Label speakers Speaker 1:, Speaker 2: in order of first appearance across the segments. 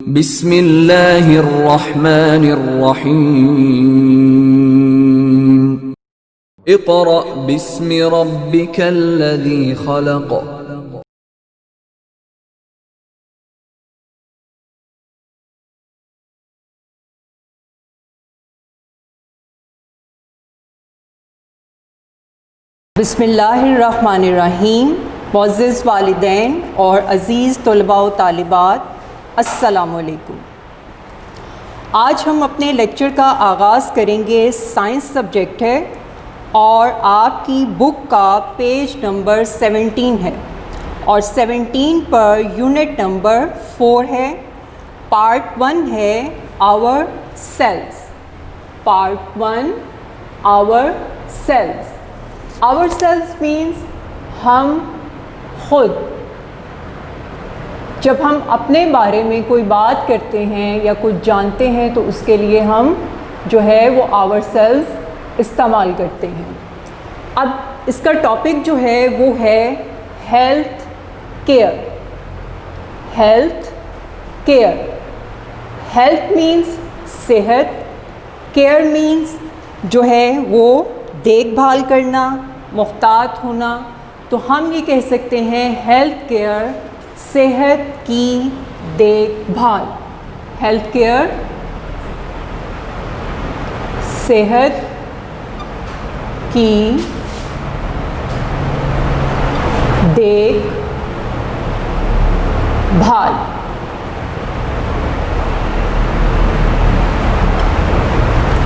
Speaker 1: बिस्मिल्लाहिर्रहमानिर्रहीम। इक़रा बिस्मि रब्बिकल्लज़ी खलक़।
Speaker 2: बिस्मिल्लाहिर्रहमानिर्रहीम। मुअज़्ज़िज़ वालिदैन और अज़ीज़ तलबा व तालिबात, अस्सलामुअलैकुम। आज हम अपने लेक्चर का आगाज़ करेंगे। साइंस सब्जेक्ट है और आपकी बुक का पेज नंबर 17 है और 17 पर यूनिट नंबर 4 है। पार्ट 1 है ourselves. Part 1 ourselves. Ourselves means हम खुद। जब हम अपने बारे में कोई बात करते हैं या कुछ जानते हैं तो उसके लिए हम जो है वो आवर सेल्स इस्तेमाल करते हैं। अब इसका टॉपिक जो है वो है health care. Health care. Health means सेहत, केयर मीन्स जो है वो देखभाल करना, मुहतात होना। तो हम ये कह सकते हैं हेल्थ केयर सेहत की देखभाल। हेल्थ केयर सेहत की देखभाल।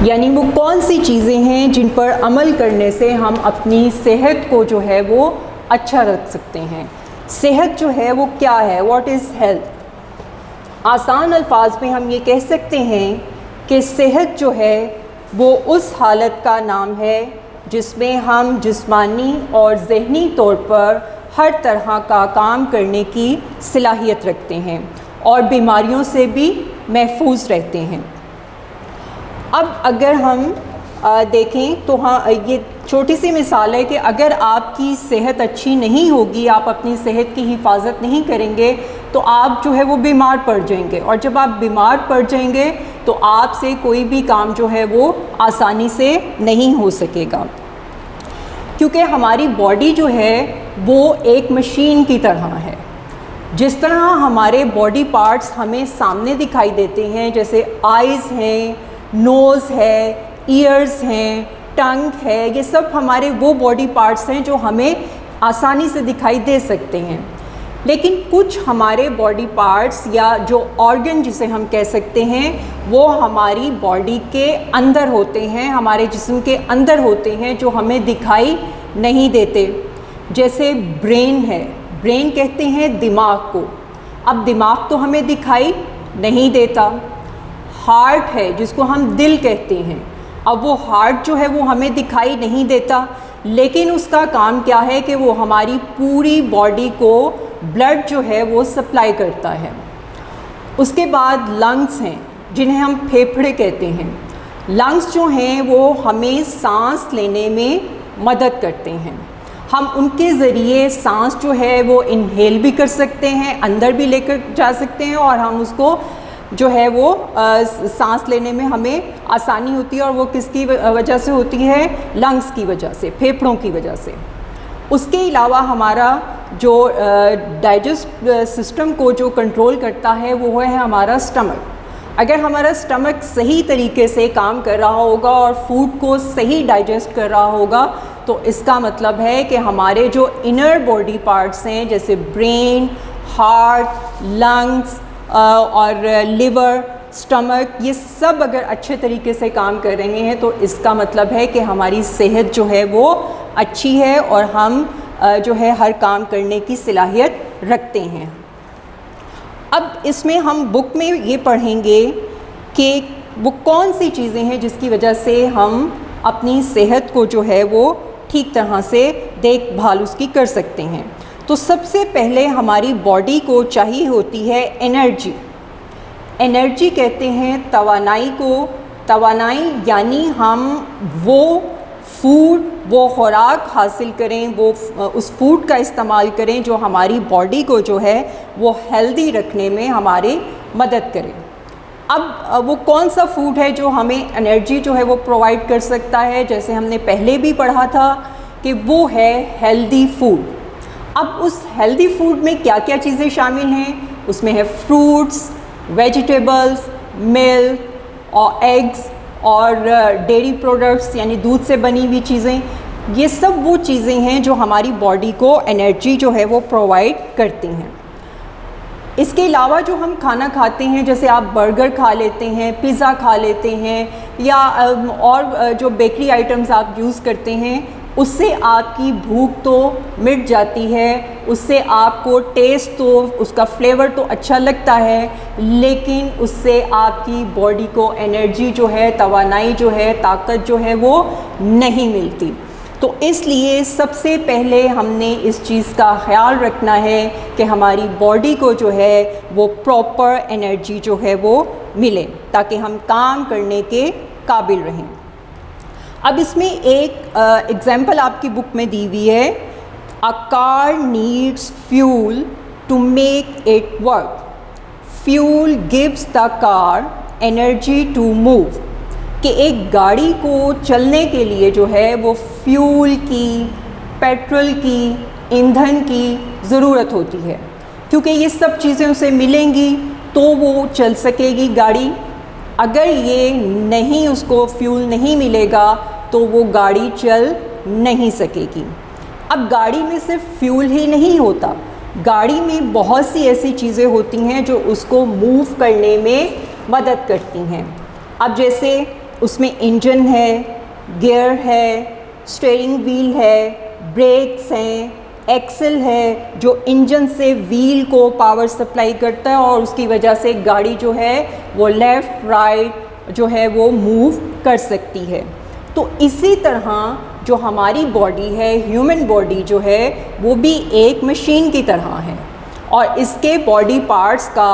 Speaker 2: यानी वो कौन सी चीज़ें हैं जिन पर अमल करने से हम अपनी सेहत को जो है वो अच्छा रख सकते हैं। सेहत जो है वो क्या है, व्हाट इज़ हेल्थ। आसान अल्फाज में हम ये कह सकते हैं कि सेहत जो है वो उस हालत का नाम है जिसमें हम जिस्मानी और ज़हनी तौर पर हर तरह का काम करने की सलाहियत रखते हैं और बीमारियों से भी महफूज रहते हैं। अब अगर हम देखें तो हाँ, ये छोटी सी मिसाल है कि अगर आपकी सेहत अच्छी नहीं होगी, आप अपनी सेहत की हिफाजत नहीं करेंगे तो आप जो है वो बीमार पड़ जाएंगे और जब आप बीमार पड़ जाएंगे तो आपसे कोई भी काम जो है वो आसानी से नहीं हो सकेगा। क्योंकि हमारी बॉडी जो है वो एक मशीन की तरह है। जिस तरह हमारे बॉडी पार्ट्स हमें सामने दिखाई देते हैं, जैसे आइज़ हैं, नोज़ है, ईयर्स हैं, टंग है, ये सब हमारे वो बॉडी पार्ट्स हैं जो हमें आसानी से दिखाई दे सकते हैं। लेकिन कुछ हमारे बॉडी पार्ट्स या जो ऑर्गन जिसे हम कह सकते हैं वो हमारी बॉडी के अंदर होते हैं, हमारे जिस्म के अंदर होते हैं, जो हमें दिखाई नहीं देते। जैसे ब्रेन है, ब्रेन कहते हैं दिमाग को। अब दिमाग तो हमें दिखाई नहीं देता। हार्ट है जिसको हम दिल कहते हैं। अब वो हार्ट जो है वो हमें दिखाई नहीं देता, लेकिन उसका काम क्या है कि वो हमारी पूरी बॉडी को ब्लड जो है वो सप्लाई करता है। उसके बाद लंग्स हैं जिन्हें हम फेफड़े कहते हैं। लंग्स जो हैं वो हमें सांस लेने में मदद करते हैं। हम उनके ज़रिए सांस जो है वो इनहेल भी कर सकते हैं, अंदर भी लेकर जा सकते हैं और हम उसको जो है वो सांस लेने में हमें आसानी होती है। और वो किसकी वजह से होती है? लंग्स की वजह से, फेफड़ों की वजह से। उसके अलावा हमारा जो डाइजेस्ट सिस्टम को जो कंट्रोल करता है वो है हमारा स्टमक। अगर हमारा स्टमक सही तरीके से काम कर रहा होगा और फूड को सही डाइजेस्ट कर रहा होगा तो इसका मतलब है कि हमारे जो इनर बॉडी पार्ट्स हैं, जैसे ब्रेन, हार्ट, लंग्स और लिवर, स्टमक, ये सब अगर अच्छे तरीके से काम कर रहे हैं तो इसका मतलब है कि हमारी सेहत जो है वो अच्छी है और हम जो है हर काम करने की सलाहियत रखते हैं। अब इसमें हम बुक में ये पढ़ेंगे कि वो कौन सी चीज़ें हैं जिसकी वजह से हम अपनी सेहत को जो है वो ठीक तरह से देखभाल उसकी कर सकते हैं। तो सबसे पहले हमारी बॉडी को चाहिए होती है एनर्जी। एनर्जी कहते हैं तवानाई को। तवानाई यानी हम वो फूड, वो खुराक हासिल करें, वो उस फूड का इस्तेमाल करें जो हमारी बॉडी को जो है वो हेल्दी रखने में हमारी मदद करे। अब वो कौन सा फूड है जो हमें एनर्जी जो है वो प्रोवाइड कर सकता है, जैसे हमने पहले भी पढ़ा था कि वो है हेल्दी फूड। अब उस हेल्दी फूड में क्या क्या चीज़ें शामिल हैं, उसमें है फ्रूट्स, वेजिटेबल्स, मिल्क और एग्स और डेयरी प्रोडक्ट्स यानी दूध से बनी हुई चीज़ें। ये सब वो चीज़ें हैं जो हमारी बॉडी को एनर्जी जो है वो प्रोवाइड करती हैं। इसके अलावा जो हम खाना खाते हैं, जैसे आप बर्गर खा लेते हैं, पिज़्ज़ा खा लेते हैं या और जो बेकरी आइटम्स आप यूज़ करते हैं, उससे आपकी भूख तो मिट जाती है, उससे आपको टेस्ट तो उसका फ्लेवर तो अच्छा लगता है, लेकिन उससे आपकी बॉडी को एनर्जी जो है, तवानाई जो है, ताकत जो है वो नहीं मिलती। तो इसलिए सबसे पहले हमने इस चीज़ का ख्याल रखना है कि हमारी बॉडी को जो है वो प्रॉपर एनर्जी जो है वो मिले, ताकि हम काम करने के काबिल रहें। अब इसमें एक एग्जाम्पल आपकी बुक में दी हुई है, a car needs fuel to make it work, fuel gives the car energy to move. कि एक गाड़ी को चलने के लिए जो है वो फ्यूल की, पेट्रोल की, ईंधन की ज़रूरत होती है, क्योंकि ये सब चीज़ें उसे मिलेंगी तो वो चल सकेगी गाड़ी। अगर ये नहीं, उसको फ्यूल नहीं मिलेगा तो वो गाड़ी चल नहीं सकेगी। अब गाड़ी में सिर्फ फ्यूल ही नहीं होता, गाड़ी में बहुत सी ऐसी चीज़ें होती हैं जो उसको मूव करने में मदद करती हैं। अब जैसे उसमें इंजन है, गियर है, स्टीयरिंग व्हील है, ब्रेक्स हैं, एक्सल है जो इंजन से व्हील को पावर सप्लाई करता है और उसकी वजह से गाड़ी जो है वो लेफ़्ट राइट जो है वो मूव कर सकती है। तो इसी तरह जो हमारी बॉडी है, ह्यूमन बॉडी जो है वो भी एक मशीन की तरह है और इसके बॉडी पार्ट्स का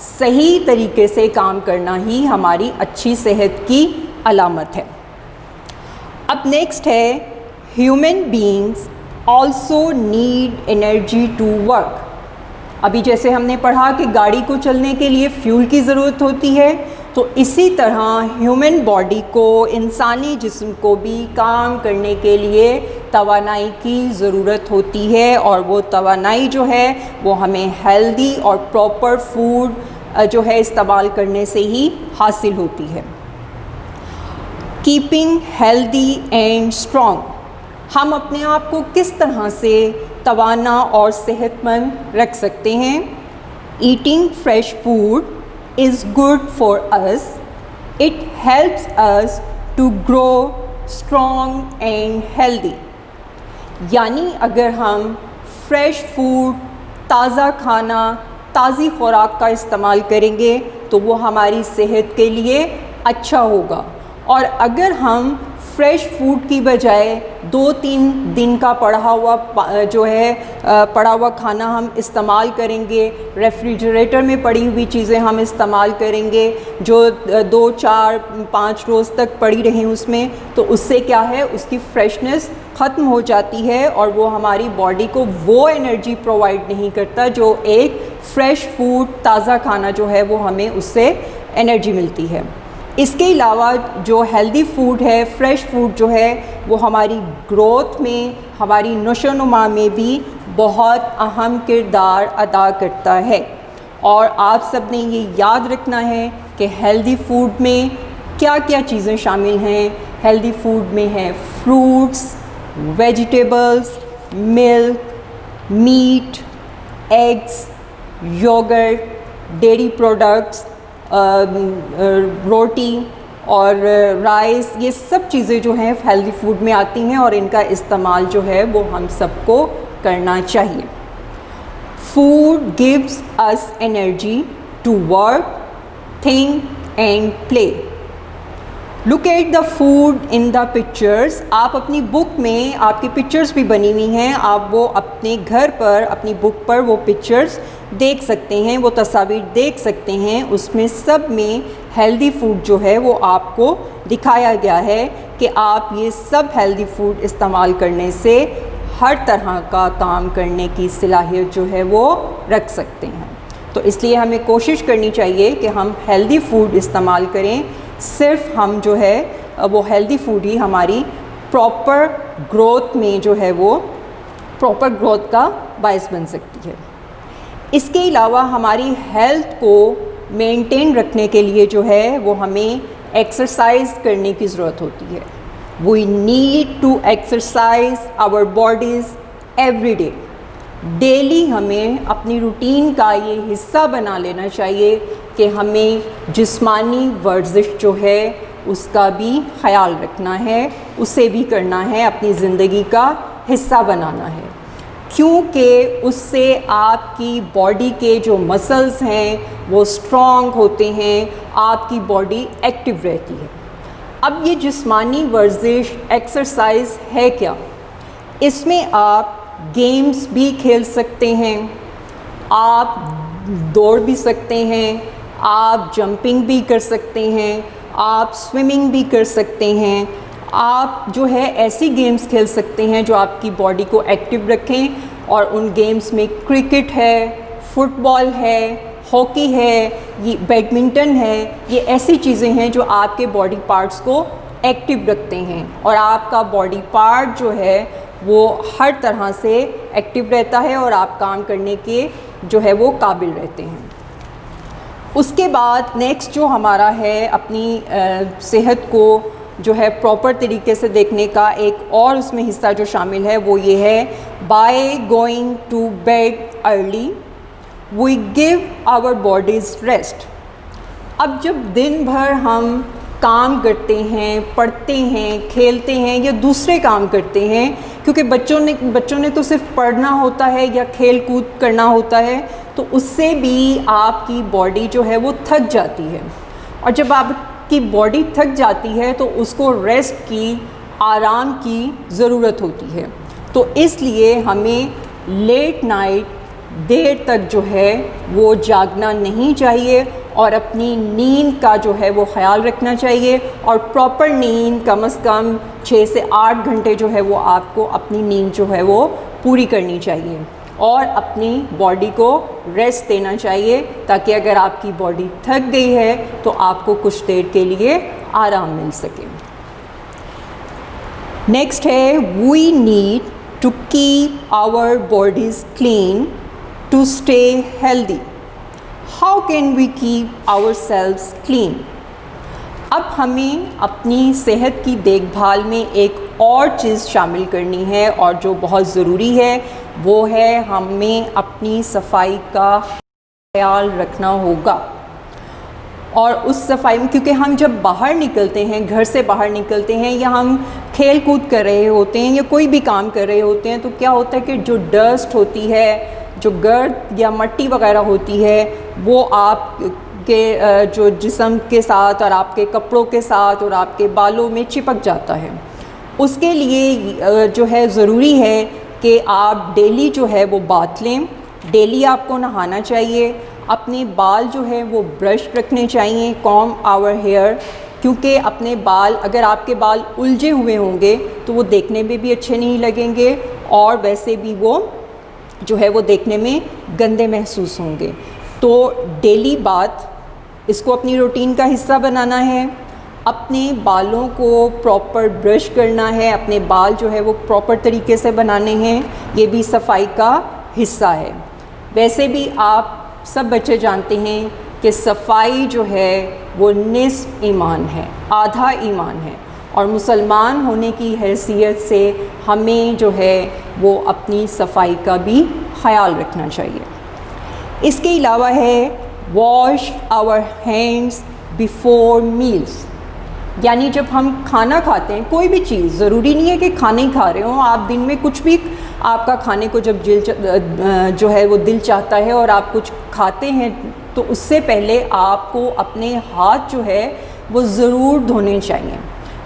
Speaker 2: सही तरीके से काम करना ही हमारी अच्छी सेहत की अलामत है। अब नेक्स्ट है, human beings also need energy to work. अभी जैसे हमने पढ़ा कि गाड़ी को चलने के लिए फ्यूल की ज़रूरत होती है, तो इसी तरह ह्यूमन बॉडी को, इंसानी जिस्म को भी काम करने के लिए तवानाई की ज़रूरत होती है और वो तवानाई जो है वो हमें हेल्दी और प्रॉपर फूड जो है इस्तेमाल करने से ही हासिल होती है। कीपिंग हेल्दी एंड स्ट्रॉन्ग, हम अपने आप को किस तरह से तवाना और सेहतमंद रख सकते हैं। Eating fresh food is good for us. It helps us to grow strong and healthy. यानी अगर हम फ्रेश फूड, ताज़ा खाना, ताज़ी खुराक का इस्तेमाल करेंगे तो वो हमारी सेहत के लिए अच्छा होगा। और अगर हम फ्रेश फूड की बजाय 2-3 दिन का पड़ा हुआ खाना हम इस्तेमाल करेंगे, रेफ्रिजरेटर में पड़ी हुई चीज़ें हम इस्तेमाल करेंगे जो 2-4-5 रोज़ तक पड़ी रहें उसमें, तो उससे क्या है, उसकी फ्रेशनेस ख़त्म हो जाती है और वो हमारी बॉडी को वो एनर्जी प्रोवाइड नहीं करता जो एक फ़्रेश फूड, ताज़ा खाना जो है वो हमें उससे एनर्जी मिलती है। इसके अलावा जो हेल्दी फूड है, फ्रेश फूड जो है वो हमारी ग्रोथ में, हमारी नशोनुमा में भी बहुत अहम किरदार अदा करता है। और आप सब ने ये याद रखना है कि हेल्दी फूड में क्या क्या चीज़ें शामिल हैं। हेल्दी फूड में है fruits, vegetables, milk, meat, eggs, yogurt, dairy products, रोटी और राइस, ये सब चीज़ें जो हैं हेल्दी फूड में आती हैं और इनका इस्तेमाल जो है वो हम सबको करना चाहिए। Food gives us energy to work, think and play. Look at the food in the pictures. आप अपनी बुक में आपकी पिक्चर्स भी बनी हुई हैं, आप वो अपने घर पर अपनी बुक पर वो पिक्चर्स देख सकते हैं, वो तस्वीर देख सकते हैं। उसमें सब में हेल्दी फूड जो है वो आपको दिखाया गया है कि आप ये सब हेल्दी फूड इस्तेमाल करने से हर तरह का काम करने की सलाहियत जो है वो रख सकते हैं। तो इसलिए हमें कोशिश करनी चाहिए कि हम हेल्दी फूड इस्तेमाल करें। सिर्फ हम जो है वो हेल्दी फूड ही हमारी प्रॉपर ग्रोथ में जो है वो प्रॉपर ग्रोथ का बायस बन सकती है। इसके अलावा हमारी हेल्थ को मेंटेन रखने के लिए जो है वो हमें एक्सरसाइज करने की ज़रूरत होती है। We need to exercise our bodies every day. Daily हमें अपनी रूटीन का ये हिस्सा बना लेना चाहिए कि हमें जिस्मानी वर्जिश जो है उसका भी ख्याल रखना है, उसे भी करना है, अपनी ज़िंदगी का हिस्सा बनाना है, क्योंकि उससे आपकी बॉडी के जो मसल्स हैं वो स्ट्रॉन्ग होते हैं, आपकी बॉडी एक्टिव रहती है। अब ये जिस्मानी वर्जिश एक्सरसाइज है क्या? इसमें आप गेम्स भी खेल सकते हैं, आप दौड़ भी सकते हैं, आप जंपिंग भी कर सकते हैं, आप स्विमिंग भी कर सकते हैं, आप जो है ऐसी गेम्स खेल सकते हैं जो आपकी बॉडी को एक्टिव रखें। और उन गेम्स में क्रिकेट है, फुटबॉल है, हॉकी है, ये बैडमिंटन है, ये ऐसी चीज़ें हैं जो आपके बॉडी पार्ट्स को एक्टिव रखते हैं और आपका बॉडी पार्ट जो है वो हर तरह से एक्टिव रहता है और आप काम करने के जो है वो काबिल रहते हैं। उसके बाद नेक्स्ट जो हमारा है अपनी सेहत को जो है प्रॉपर तरीके से देखने का एक और उसमें हिस्सा जो शामिल है वो ये है, by going to bed early we give our bodies rest. अब जब दिन भर हम काम करते हैं, पढ़ते हैं, खेलते हैं या दूसरे काम करते हैं, क्योंकि बच्चों ने तो सिर्फ पढ़ना होता है या खेल कूद करना होता है, तो उससे भी आपकी बॉडी जो है वो थक जाती है। और जब आपकी बॉडी थक जाती है तो उसको रेस्ट की, आराम की ज़रूरत होती है। तो इसलिए हमें लेट नाइट देर तक जो है वो जागना नहीं चाहिए और अपनी नींद का जो है वो ख्याल रखना चाहिए। और प्रॉपर नींद कम से कम 6 से 8 घंटे जो है वो आपको अपनी नींद जो है वो पूरी करनी चाहिए और अपनी बॉडी को रेस्ट देना चाहिए, ताकि अगर आपकी बॉडी थक गई है तो आपको कुछ देर के लिए आराम मिल सके। नेक्स्ट है, we need to keep our bodies clean to stay healthy. How can we keep ourselves clean? अब हमें अपनी सेहत की देखभाल में एक और चीज़ शामिल करनी है और जो बहुत ज़रूरी है वो है हमें अपनी सफाई का ख्याल रखना होगा। और उस सफाई में, क्योंकि हम जब बाहर निकलते हैं, घर से बाहर निकलते हैं या हम खेल कूद कर रहे होते हैं या कोई भी काम कर रहे होते हैं, तो क्या होता है कि जो डस्ट होती है, जो गर्द या मट्टी वगैरह होती है, वो आपके जो जिस्म के साथ और आपके कपड़ों के साथ और आपके बालों में चिपक जाता है। उसके लिए जो है ज़रूरी है कि आप डेली जो है वो बाथ लें, डेली आपको नहाना चाहिए, अपने बाल जो है वो ब्रश रखने चाहिए, कॉम्ब आवर हेयर, क्योंकि अपने बाल, अगर आपके बाल उलझे हुए होंगे तो वो देखने में भी अच्छे नहीं लगेंगे और वैसे भी वो जो है वो देखने में गंदे महसूस होंगे। तो डेली बात, इसको अपनी रूटीन का हिस्सा बनाना है, अपने बालों को प्रॉपर ब्रश करना है, अपने बाल जो है वो प्रॉपर तरीके से बनाने हैं, ये भी सफाई का हिस्सा है। वैसे भी आप सब बच्चे जानते हैं कि सफाई जो है वो निस्फ ईमान है, आधा ईमान है, और मुसलमान होने की हैसियत से हमें जो है वो अपनी सफाई का भी ख्याल रखना चाहिए। इसके अलावा है, wash our hands before meals, यानी जब हम खाना खाते हैं, कोई भी चीज़, ज़रूरी नहीं है कि खाना ही खा रहे हो आप, दिन में कुछ भी आपका खाने को जब जो है वो दिल चाहता है और आप कुछ खाते हैं, तो उससे पहले आपको अपने हाथ जो है वो ज़रूर धोने चाहिए,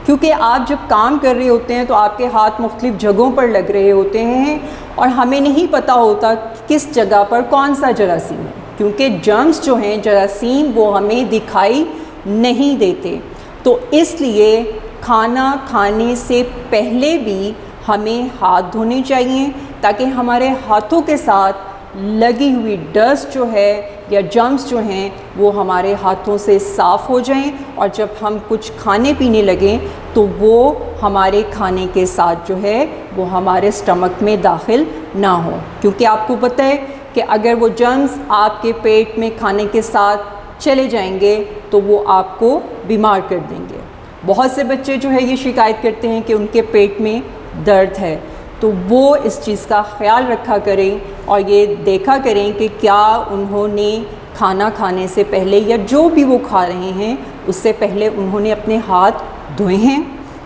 Speaker 2: क्योंकि आप जब काम कर रहे होते हैं तो आपके हाथ मुख्तलिफ़ जगहों पर लग रहे होते हैं और हमें नहीं पता होता किस जगह पर कौन सा जरासीम है, क्योंकि जर्म्स जो हैं, जरासीम, वो हमें दिखाई नहीं देते। तो इसलिए खाना खाने से पहले भी हमें हाथ धोने चाहिए, ताकि हमारे हाथों के साथ लगी हुई डस्ट जो है या जर्म्स जो हैं वो हमारे हाथों से साफ़ हो जाएं, और जब हम कुछ खाने पीने लगें तो वो हमारे खाने के साथ जो है वो हमारे स्टमक में दाखिल ना हो, क्योंकि आपको पता है कि अगर वो जर्म्स आपके पेट में खाने के साथ चले जाएंगे तो वो आपको बीमार कर देंगे। बहुत से बच्चे जो है ये शिकायत करते हैं कि उनके पेट में दर्द है, तो वो इस चीज़ का ख्याल रखा करें और ये देखा करें कि क्या उन्होंने खाना खाने से पहले या जो भी वो खा रहे हैं उससे पहले उन्होंने अपने हाथ धोए हैं।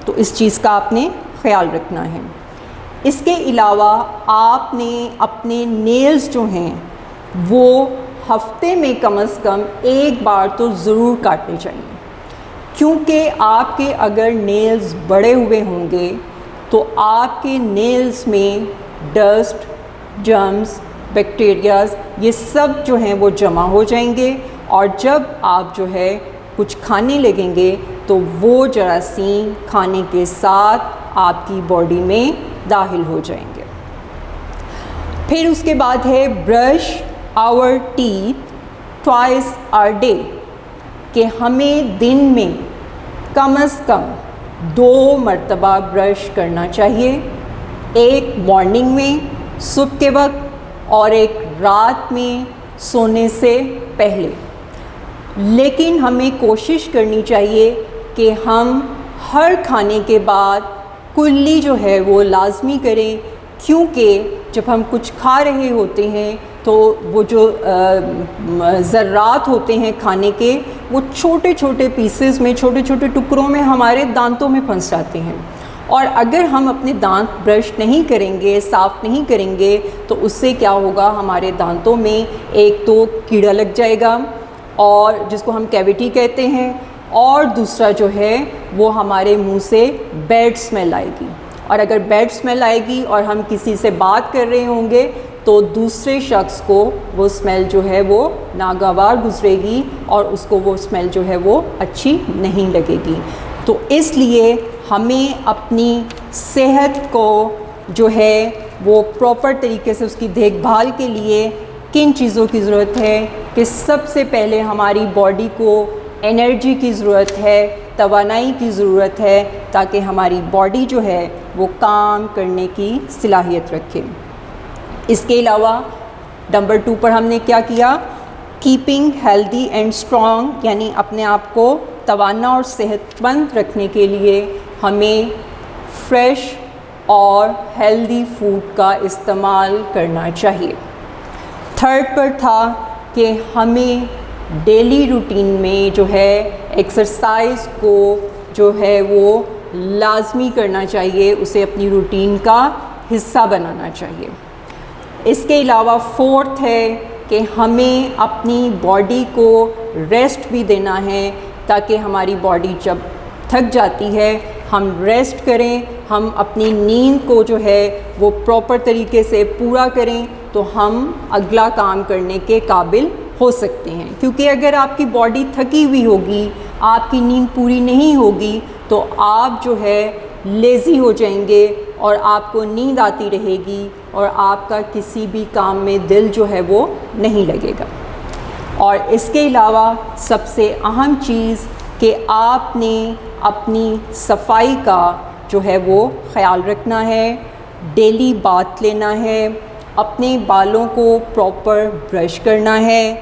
Speaker 2: तो इस चीज़ का आपने ख्याल रखना है। इसके अलावा आपने अपने नेल्स जो हैं वो हफ्ते में कम से कम एक बार तो ज़रूर काटने चाहिए, क्योंकि आपके अगर नेल्स बड़े हुए होंगे तो आपके नेल्स में डस्ट, जर्म्स, बैक्टीरियाज ये सब जो हैं वो जमा हो जाएंगे, और जब आप जो है कुछ खाने लगेंगे तो वो जरासीम खाने के साथ आपकी बॉडी में दाखिल हो जाएंगे। फिर उसके बाद है brush our teeth twice a day, कि हमें दिन में कम से कम 2 मरतबा ब्रश करना चाहिए, एक मॉर्निंग में सुबह के वक्त और एक रात में सोने से पहले। लेकिन हमें कोशिश करनी चाहिए कि हम हर खाने के बाद कुल्ली जो है वो लाजमी करें, क्योंकि जब हम कुछ खा रहे होते हैं तो वो जो ज़र्रात होते हैं खाने के, वो छोटे छोटे पीसेस में, छोटे छोटे टुकड़ों में हमारे दांतों में फंस जाते हैं, और अगर हम अपने दांत ब्रश नहीं करेंगे, साफ़ नहीं करेंगे, तो उससे क्या होगा, हमारे दांतों में एक तो कीड़ा लग जाएगा और जिसको हम कैविटी कहते हैं, और दूसरा जो है वो हमारे मुंह से बैड स्मेल आएगी, और अगर बैड स्मेल आएगी और हम किसी से बात कर रहे होंगे तो दूसरे शख्स को वो स्मेल जो है वो नागवार गुजरेगी और उसको वो स्मेल जो है वो अच्छी नहीं लगेगी। तो इसलिए हमें अपनी सेहत को जो है वो प्रॉपर तरीके से उसकी देखभाल के लिए किन चीज़ों की ज़रूरत है कि सबसे पहले हमारी बॉडी को एनर्जी की ज़रूरत है, तवानाई की ज़रूरत है, ताकि हमारी बॉडी जो है वो काम करने की सलाहियत रखे। इसके अलावा नंबर 2 पर हमने क्या किया, कीपिंग हेल्दी एंड स्ट्रॉन्ग, यानी अपने आप को तवाना और सेहतमंद रखने के लिए हमें फ्रेश और हेल्दी फूड का इस्तेमाल करना चाहिए। 3rd पर था कि हमें डेली रूटीन में जो है एक्सरसाइज को जो है वो लाजमी करना चाहिए, उसे अपनी रूटीन का हिस्सा बनाना चाहिए। इसके अलावा 4th है कि हमें अपनी बॉडी को रेस्ट भी देना है, ताकि हमारी बॉडी जब थक जाती है हम रेस्ट करें, हम अपनी नींद को जो है वो प्रॉपर तरीके से पूरा करें, तो हम अगला काम करने के काबिल हो सकते हैं। क्योंकि अगर आपकी बॉडी थकी हुई होगी, आपकी नींद पूरी नहीं होगी, तो आप जो है लेज़ी हो जाएंगे और आपको नींद आती रहेगी और आपका किसी भी काम में दिल जो है वो नहीं लगेगा। और इसके अलावा सबसे अहम चीज़ कि आपने अपनी सफाई का जो है वो ख़याल रखना है, डेली बाथ लेना है, अपने बालों को प्रॉपर ब्रश करना है,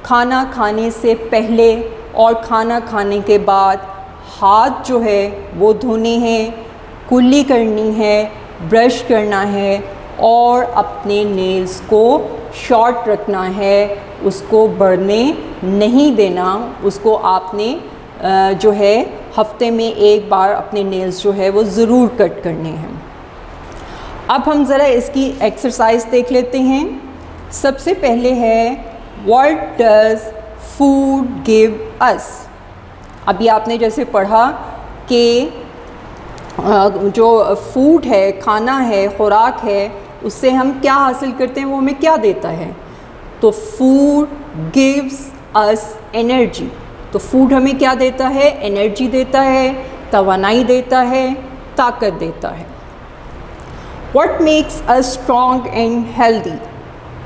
Speaker 2: खाना खाने से पहले और खाना खाने के बाद हाथ जो है वो धोने हैं, कुल्ली करनी है, ब्रश करना है और अपने नेल्स को शॉर्ट रखना है, उसको बढ़ने नहीं देना। उसको आपने जो है हफ्ते में एक बार अपने नेल्स जो है वो ज़रूर कट करने हैं। अब हम ज़रा इसकी एक्सरसाइज देख लेते हैं। सबसे पहले है what does food give us. अभी आपने जैसे पढ़ा कि जो फूड है, खाना है, खुराक है, उससे हम क्या हासिल करते हैं, वो हमें क्या देता है। तो फूड गिव्स अस एनर्जी। तो फूड हमें क्या देता है, एनर्जी देता है, तवानाई देता है, ताकत देता है। What makes us strong and healthy.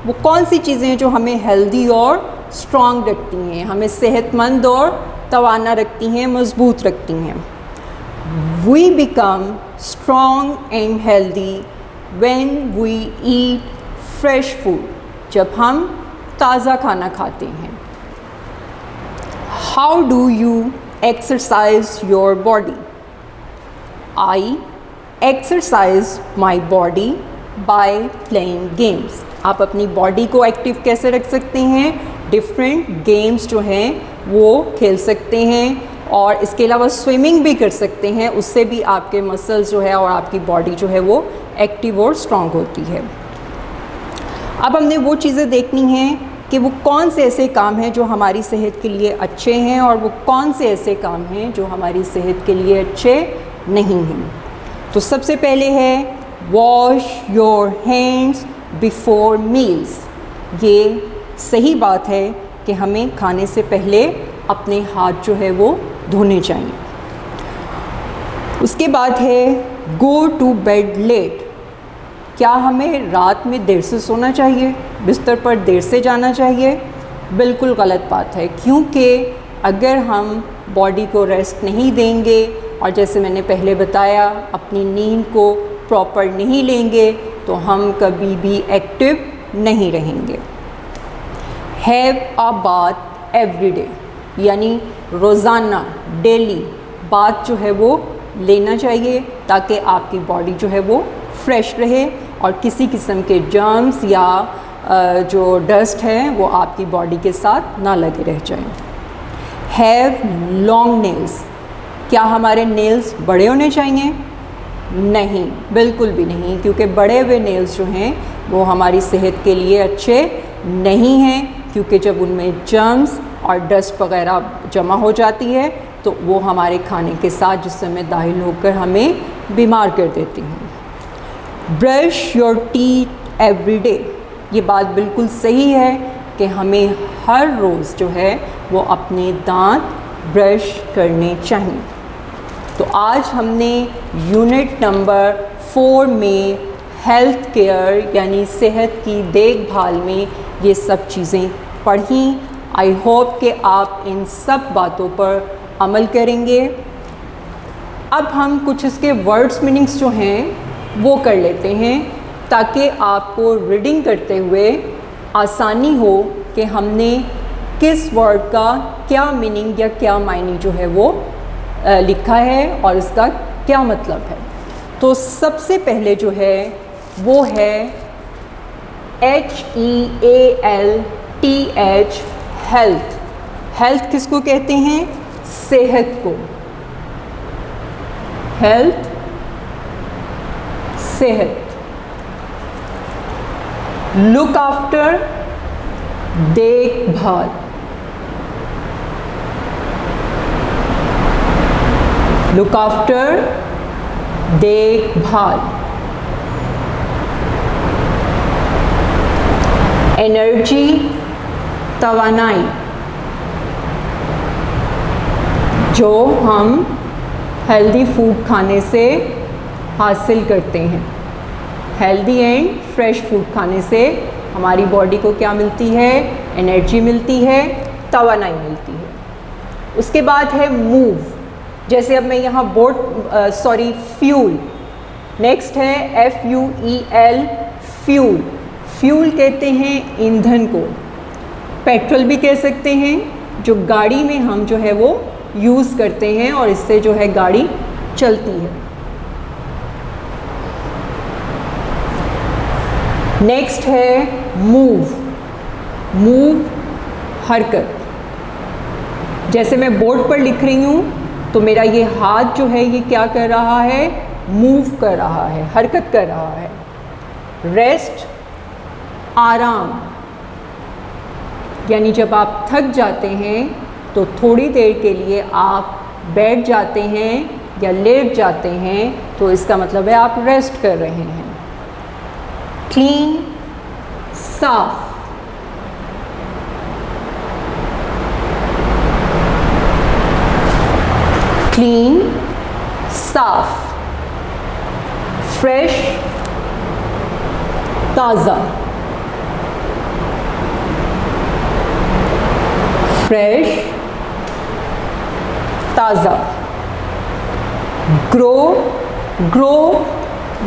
Speaker 2: वो कौन सी चीज़ें हैं जो हमें हेल्दी और स्ट्रॉन्ग रखती हैं, हमें सेहतमंद और तवाना रखती हैं, मजबूत रखती हैं। We become strong and healthy when we eat fresh food, जब हम ताज़ा खाना खाते हैं। How do you exercise your body? I exercise my body by playing games. आप अपनी बॉडी को एक्टिव कैसे रख सकते हैं? डिफरेंट गेम्स जो हैं वो खेल सकते हैं, और इसके अलावा स्विमिंग भी कर सकते हैं। उससे भी आपके मसल्स जो है और आपकी बॉडी जो है वो एक्टिव और स्ट्रॉन्ग होती है। अब हमने वो चीज़ें देखनी हैं कि वो कौन से ऐसे काम हैं जो हमारी सेहत के लिए अच्छे हैं और वो कौन से ऐसे काम हैं जो हमारी सेहत के लिए अच्छे नहीं हैं। तो सबसे पहले है wash your hands before meals. ये सही बात है कि हमें खाने से पहले अपने हाथ जो है वो धोने चाहिए। उसके बाद है गो टू बेड लेट। क्या हमें रात में देर से सोना चाहिए, बिस्तर पर देर से जाना चाहिए? बिल्कुल गलत बात है, क्योंकि अगर हम बॉडी को रेस्ट नहीं देंगे और जैसे मैंने पहले बताया अपनी नींद को प्रॉपर नहीं लेंगे तो हम कभी भी एक्टिव नहीं रहेंगे। Have a bath every day, यानी रोज़ाना डेली बाथ जो है वो लेना चाहिए ताकि आपकी बॉडी जो है वो फ्रेश रहे और किसी किस्म के जर्म्स या जो डस्ट है वो आपकी बॉडी के साथ ना लगे रह जाएं। Have long nails. क्या हमारे नेल्स बड़े होने चाहिए? नहीं, बिल्कुल भी नहीं, क्योंकि बड़े हुए नेल्स जो हैं वो हमारी सेहत के लिए अच्छे नहीं हैं, क्योंकि जब उनमें जर्म्स और डस्ट वगैरह जमा हो जाती है तो वो हमारे खाने के साथ जिस्म में दाखिल होकर हमें बीमार कर देती हैं। Brush your teeth every day. ये बात बिल्कुल सही है कि हमें हर रोज़ जो है वो अपने दांत ब्रश करने चाहिए। तो आज हमने यूनिट नंबर 4 में हेल्थ केयर यानी सेहत की देखभाल में ये सब चीज़ें पढ़ी। आई होप कि आप इन सब बातों पर अमल करेंगे। अब हम कुछ इसके वर्ड्स मीनिंग्स जो हैं वो कर लेते हैं ताकि आपको रीडिंग करते हुए आसानी हो कि हमने किस वर्ड का क्या मीनिंग या क्या मायने जो है वो लिखा है और इसका क्या मतलब है। तो सबसे पहले जो है वो है HEALTH, हेल्थ। हेल्थ किसको कहते हैं? सेहत को। हेल्थ सेहत। लुक आफ्टर देखभाल। लुक आफ्टर देखभाल। एनर्जी तवानाई, जो हम हेल्दी फूड खाने से हासिल करते हैं। हेल्दी एंड फ्रेश फूड खाने से हमारी बॉडी को क्या मिलती है? एनर्जी मिलती है, तवानाई मिलती है। उसके बाद है मूव। जैसे अब मैं यहाँ फ्यूल। नेक्स्ट है FUEL, फ्यूल। फ्यूल कहते हैं ईंधन को। पेट्रोल भी कह सकते हैं, जो गाड़ी में हम जो है वो यूज़ करते हैं और इससे जो है गाड़ी चलती है। नेक्स्ट है मूव। मूव हरकत। जैसे मैं बोर्ड पर लिख रही हूँ तो मेरा ये हाथ जो है ये क्या कर रहा है? मूव कर रहा है, हरकत कर रहा है। रेस्ट आराम, यानी जब आप थक जाते हैं तो थोड़ी देर के लिए आप बैठ जाते हैं या लेट जाते हैं तो इसका मतलब है आप रेस्ट कर रहे हैं। क्लीन साफ। क्लीन साफ। फ्रेश ताज़ा। फ्रेश, ताज़ा। ग्रो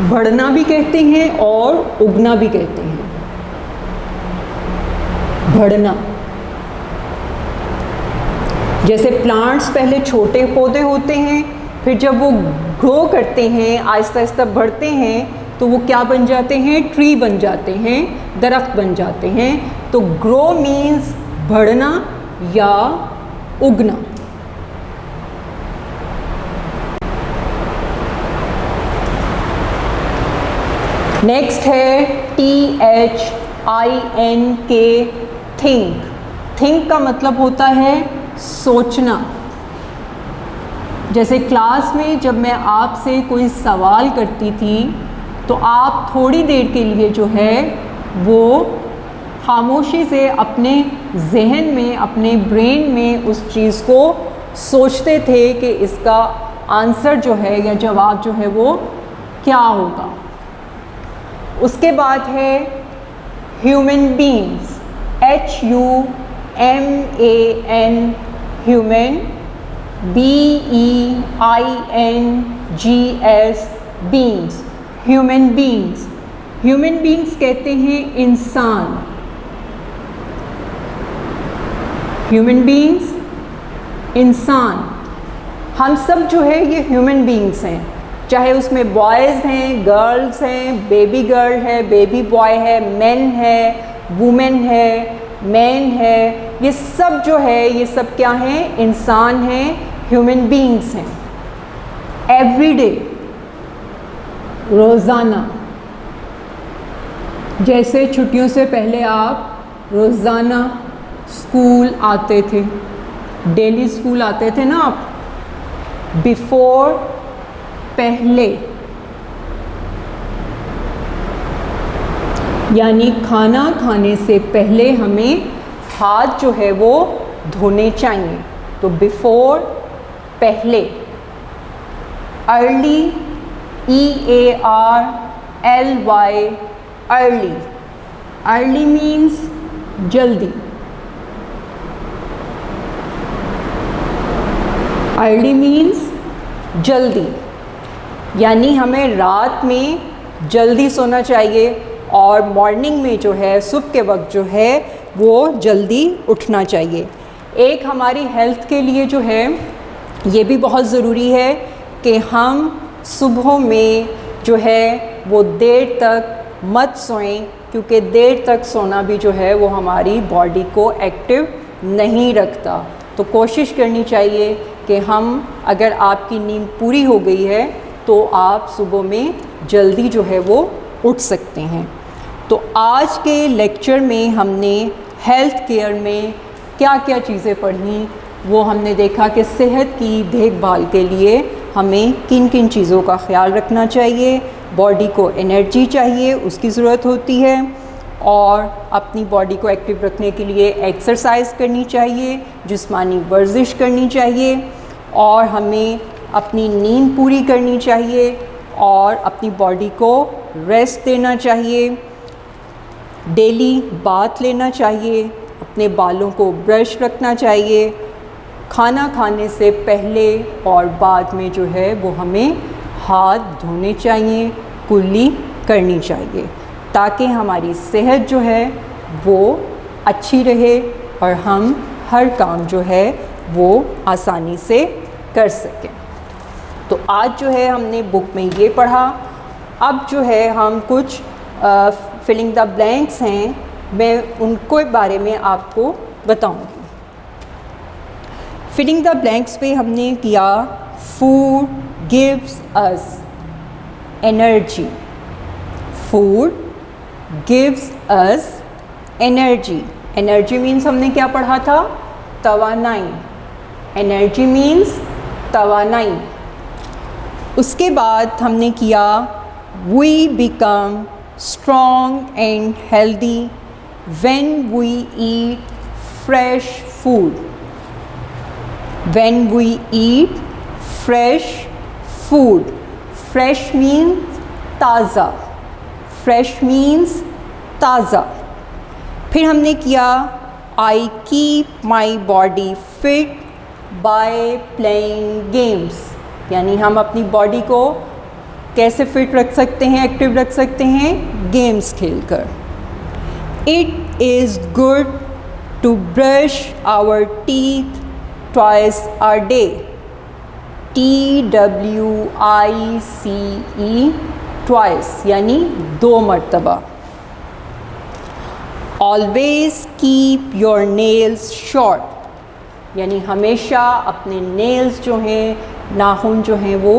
Speaker 2: बढ़ना भी कहते हैं और उगना भी कहते हैं। बढ़ना, जैसे प्लांट्स पहले छोटे पौधे होते हैं, फिर जब वो ग्रो करते हैं, आहिस्ता आहिस्ता बढ़ते हैं, तो वो क्या बन जाते हैं? ट्री बन जाते हैं, दरख्त बन जाते हैं। तो ग्रो मीन्स बढ़ना या उगना। नेक्स्ट है THINK, थिंक। थिंक का मतलब होता है सोचना। जैसे क्लास में जब मैं आपसे कोई सवाल करती थी तो आप थोड़ी देर के लिए जो है वो खामोशी से अपने जहन में, अपने ब्रेन में उस चीज़ को सोचते थे कि इसका आंसर जो है या जवाब जो है वो क्या होगा। उसके बाद है human beings, HUMAN, human, BEINGS, beings, human beings. Human beings कहते हैं इंसान। ह्यूमन बीइंग्स, इंसान। हम सब जो है ये ह्यूमन बीइंग्स हैं, चाहे उसमें बॉयज़ हैं, गर्ल्स हैं, बेबी गर्ल है, बेबी बॉय है, मेन है, वुमेन है, मैन है, ये सब जो है ये सब क्या हैं? इंसान हैं, ह्यूमन बीइंग्स हैं। एवरीडे, रोज़ाना। जैसे छुट्टियों से पहले आप रोज़ाना स्कूल आते थे, डेली स्कूल आते थे ना आप। बिफोर, पहले, यानी खाना खाने से पहले हमें हाथ जो है वो धोने चाहिए। तो बिफोर, पहले। Early, EARLY, early. Early means जल्दी। अर्ली मीन्स जल्दी, यानी हमें रात में जल्दी सोना चाहिए और मॉर्निंग में जो है, सुबह के वक्त जो है वो जल्दी उठना चाहिए। एक हमारी हेल्थ के लिए जो है ये भी बहुत ज़रूरी है कि हम सुबह में जो है वो देर तक मत सोएं, क्योंकि देर तक सोना भी जो है वो हमारी बॉडी को एक्टिव नहीं रखता। तो कोशिश करनी चाहिए कि हम, अगर आपकी नींद पूरी हो गई है तो आप सुबह में जल्दी जो है वो उठ सकते हैं। तो आज के लेक्चर में हमने हेल्थ केयर में क्या क्या चीज़ें पढ़ी, वो हमने देखा कि सेहत की देखभाल के लिए हमें किन किन चीज़ों का ख्याल रखना चाहिए। बॉडी को एनर्जी चाहिए, उसकी ज़रूरत होती है, और अपनी बॉडी को एक्टिव रखने के लिए एक्सरसाइज करनी चाहिए, जिस्मानी वर्जिश करनी चाहिए, और हमें अपनी नींद पूरी करनी चाहिए और अपनी बॉडी को रेस्ट देना चाहिए। डेली बाथ लेना चाहिए, अपने बालों को ब्रश रखना चाहिए। खाना खाने से पहले और बाद में जो है वो हमें हाथ धोने चाहिए, कुल्ली करनी चाहिए, ताकि हमारी सेहत जो है वो अच्छी रहे और हम हर काम जो है वो आसानी से कर सकें। तो आज जो है हमने बुक में ये पढ़ा। अब जो है हम कुछ फिलिंग द ब्लैंक्स हैं, मैं उनको बारे में आपको बताऊंगी। फिलिंग द ब्लैंक्स पे हमने किया food gives us energy. Food gives us energy. Energy means हमने क्या पढ़ा था? तवानाई। एनर्जी मीन्स तवानाई। उसके बाद हमने किया we become strong and healthy when we eat fresh food. When we eat fresh food. Fresh means ताज़ा। Fresh means ताज़ा। फिर हमने किया I keep my body feet by playing games, यानी हम अपनी बॉडी को कैसे फिट रख सकते हैं, एक्टिव रख सकते हैं, गेम्स खेलकर। It is good to brush our teeth twice a day, TWICE, twice यानी 2 मरतबा। Always keep your nails short, यानी हमेशा अपने नेल्स जो हैं, नाखून जो हैं वो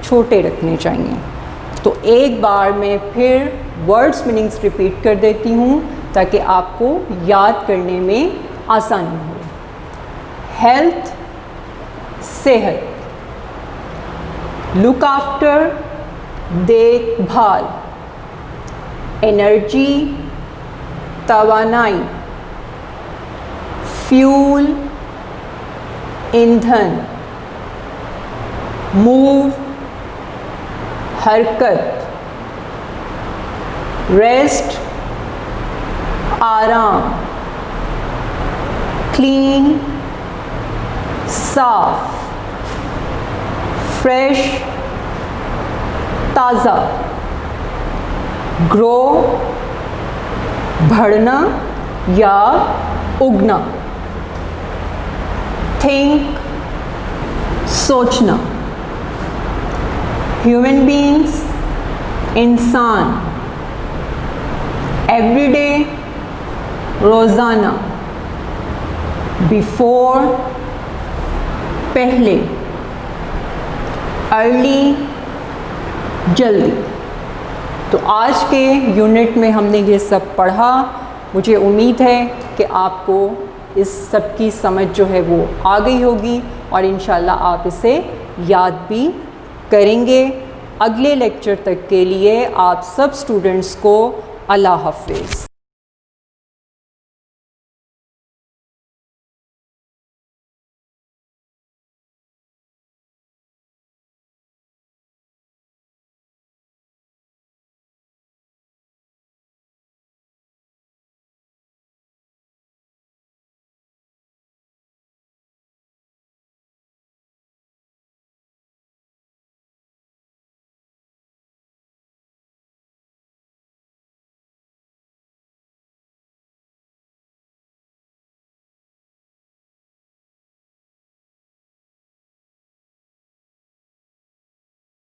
Speaker 2: छोटे रखने चाहिए। तो एक बार मैं फिर वर्ड्स मीनिंग्स रिपीट कर देती हूँ ताकि आपको याद करने में आसानी हो। हेल्थ सेहत, लुक आफ्टर देखभाल, एनर्जी तवानाई, फ्यूल ईंधन, मूव हरकत, रेस्ट आराम, क्लीन साफ, फ्रेश ताज़ा, ग्रो बढ़ना या उगना, थिंक सोचना, ह्यूमन बीइंग्स इंसान, एवरीडे रोज़ाना, बिफोर पहले, अर्ली जल्दी। तो आज के यूनिट में हमने ये सब पढ़ा। मुझे उम्मीद है कि आपको इस सब की समझ जो है वो आ गई होगी और इंशाल्लाह आप इसे याद भी करेंगे। अगले लेक्चर तक के लिए आप सब स्टूडेंट्स को अल्लाह हाफ़िज़।